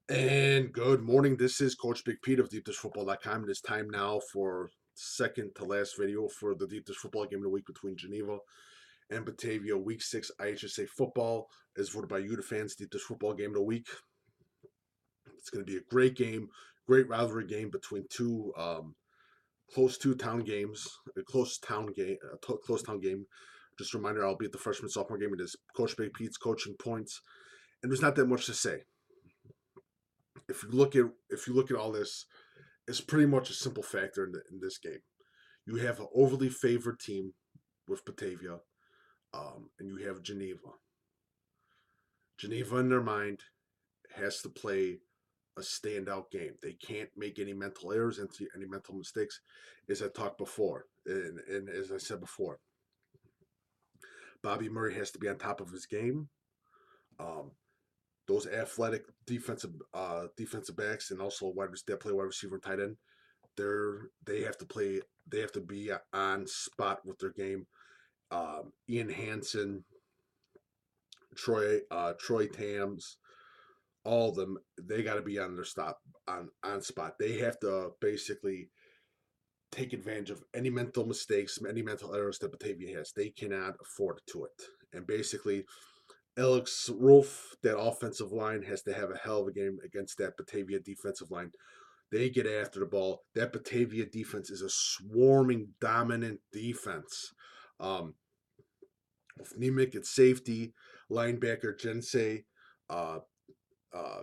And good morning. This is Coach Big Pete of DeepDishFootball.com. It is time now for second to last video for the Deep Dish Football game of the week between Geneva and Batavia. Week 6 IHSA football is voted by you, the fans, Deep Dish Football game of the week. It's going to be a great game, great rivalry game between two close to town games, a close town game, close town game. Just a reminder, I'll be at the freshman sophomore game. It is Coach Big Pete's coaching points, and there's not that much to say. If you look at all this, it's pretty much a simple factor in this game. You have an overly favored team with Batavia, and you have Geneva. Geneva, in their mind, has to play a standout game. They can't make any mental errors, any mental mistakes, as I talked before, and as I said before. Bobby Murray has to be on top of his game. Um, those athletic defensive backs and also that play wide receiver and tight end, they have to be on spot with their game. Ian Hansen, Troy Tams, all of them, they got to be on their stop on spot. They have to basically take advantage of any mental mistakes, any mental errors that Batavia has. They cannot afford to it. And basically, Alex Rolf, that offensive line, has to have a hell of a game against that Batavia defensive line. They get after the ball. That Batavia defense is a swarming, dominant defense. Um, with Nemec at safety, linebacker Jensei, uh,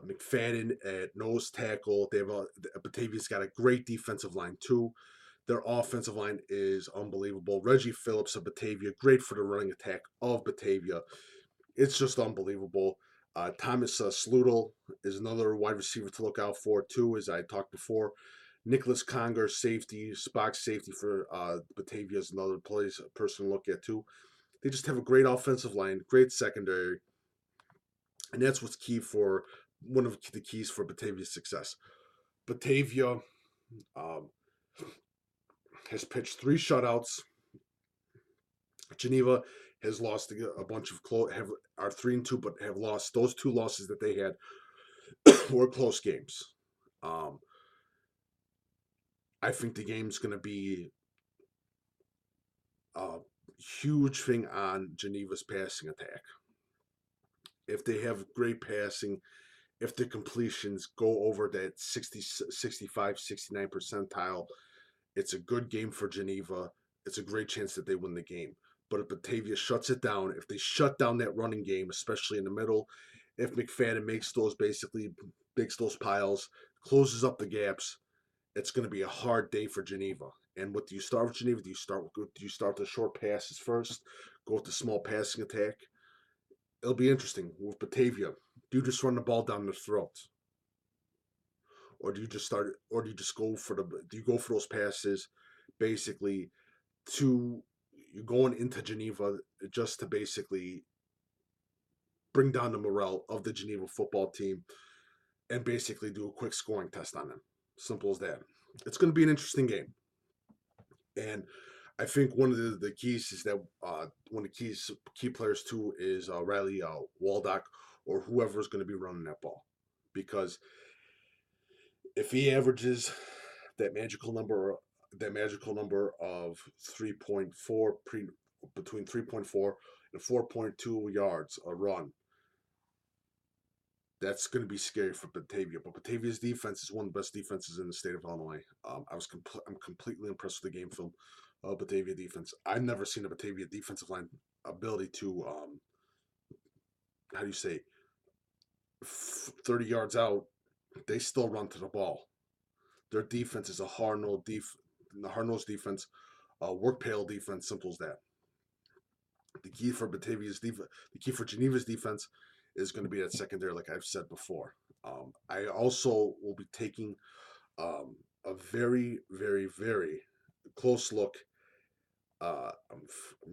McFadden at nose tackle. Batavia's got a great defensive line too. Their offensive line is unbelievable. Reggie Phillips of Batavia, great for the running attack of Batavia. It's just unbelievable. Thomas Sludel is another wide receiver to look out for too, as I talked before. Nicholas Conger, safety, Spock safety for Batavia is another person to look at too. They just have a great offensive line, great secondary, and that's what's key for one of the keys for Batavia's success. Batavia um, has pitched 3 shutouts. Geneva has lost a bunch of are 3-2, but have lost those 2 losses that they had were close games. Um, I think the game's going to be a huge thing on Geneva's passing attack. If they have great passing, if the completions go over that 60, 65, 69 percentile, it's a good game for Geneva. It's a great chance that they win the game. But if Batavia shuts it down, if they shut down that running game, especially in the middle, if McFadden makes those piles, closes up the gaps, it's going to be a hard day for Geneva. And what do you start with Geneva? Do you start the short passes first? Go with the small passing attack? It'll be interesting with Batavia. Do you just run the ball down their throats? Or do you just go for those passes basically to you going into Geneva just to basically bring down the morale of the Geneva football team and basically do a quick scoring test on them. Simple as that. It's going to be an interesting game. And I think one of the keys is that one of the key players too is Riley Waldock or whoever is going to be running that ball, because if he averages that magical number of 3.4 between 3.4 and 4.2 yards a run, that's going to be scary for Batavia. But Batavia's defense is one of the best defenses in the state of Illinois. I'm completely impressed with the game film of Batavia defense. I've never seen a Batavia defensive line ability to how do you say 30 yards out, they still run to the ball. Their defense is a hard-nosed defense, work pale defense. Simple as that. The key for Geneva's defense is going to be that secondary, like I've said before. I also will be taking a very, very, very close look. I'm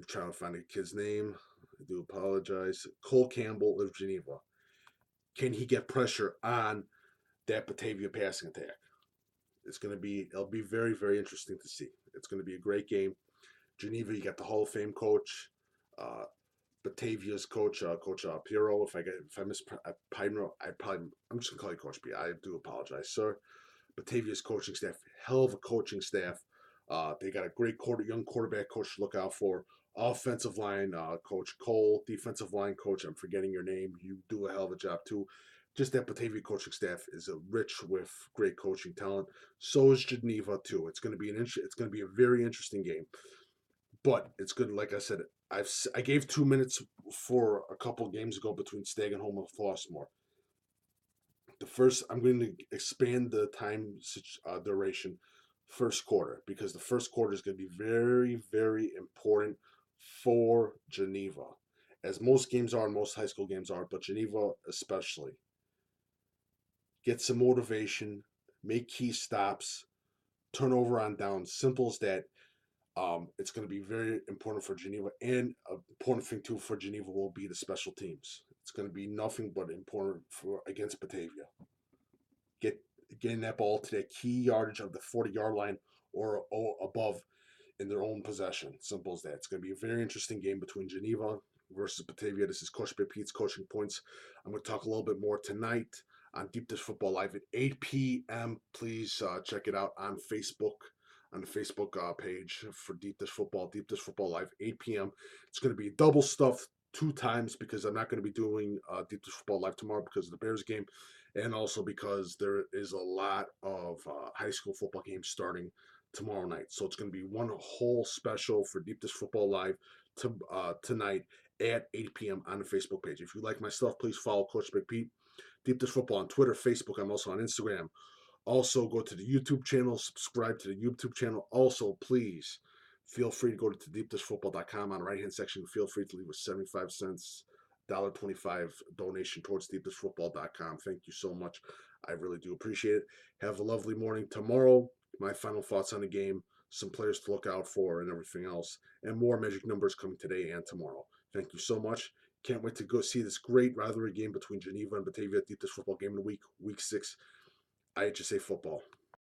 trying to find a kid's name. I do apologize. Cole Campbell of Geneva. Can he get pressure on that Batavia passing attack? It'll be very, very interesting to see. It's going to be a great game. Geneva, you got the Hall of Fame coach, uh, Batavia's coach, Coach Piero. If I miss Piero, I'm just gonna call you Coach P. I do apologize, sir. Batavia's coaching staff, hell of a coaching staff. They got a great young quarterback coach to look out for. Offensive line coach Cole, defensive line coach. I'm forgetting your name. You do a hell of a job too. Just that Batavia coaching staff is rich with great coaching talent. So is Geneva too. It's going to be it's going to be a very interesting game. But it's good. Like I said, I gave 2 minutes for a couple games ago between Stagenholm and Flossmoor. The first, I'm going to expand the time duration first quarter, because the first quarter is going to be very, very important for Geneva, as most games are and most high school games are, but Geneva especially. Get some motivation, make key stops, turnover on downs. Simple as that. It's going to be very important for Geneva, and an important thing too for Geneva will be the special teams. It's going to be nothing but important for against Batavia. Getting that ball to that key yardage of the 40-yard line or above in their own possession. Simple as that. It's going to be a very interesting game between Geneva versus Batavia. This is Coach Pete's Coaching Points. I'm going to talk a little bit more tonight on Deep Dish Football Live at 8 p.m. Please check it out on Facebook, on the Facebook page for Deep Dish Football Live, 8 p.m. It's going to be double stuffed 2 times, because I'm not going to be doing Deep Dish Football Live tomorrow because of the Bears game, and also because there is a lot of high school football games starting tomorrow night. So it's going to be one whole special for Deep Dish Football Live tonight at 8 p.m. on the Facebook page. If you like my stuff, please follow Coach Big Pete. Deep Dish Football on Twitter, Facebook. I'm also on Instagram. Also, go to the YouTube channel, subscribe to the YouTube channel. Also, please feel free to go to deepdishfootball.com. On the right-hand section, feel free to leave a 75 cents, $1.25 donation towards deepdishfootball.com. Thank you so much. I really do appreciate it. Have a lovely morning. Tomorrow, my final thoughts on the game, some players to look out for, and everything else, and more magic numbers coming today and tomorrow. Thank you so much. Can't wait to go see this great rivalry game between Geneva and Batavia, Deep Dish Football Game of the Week, Week 6, IHSA football.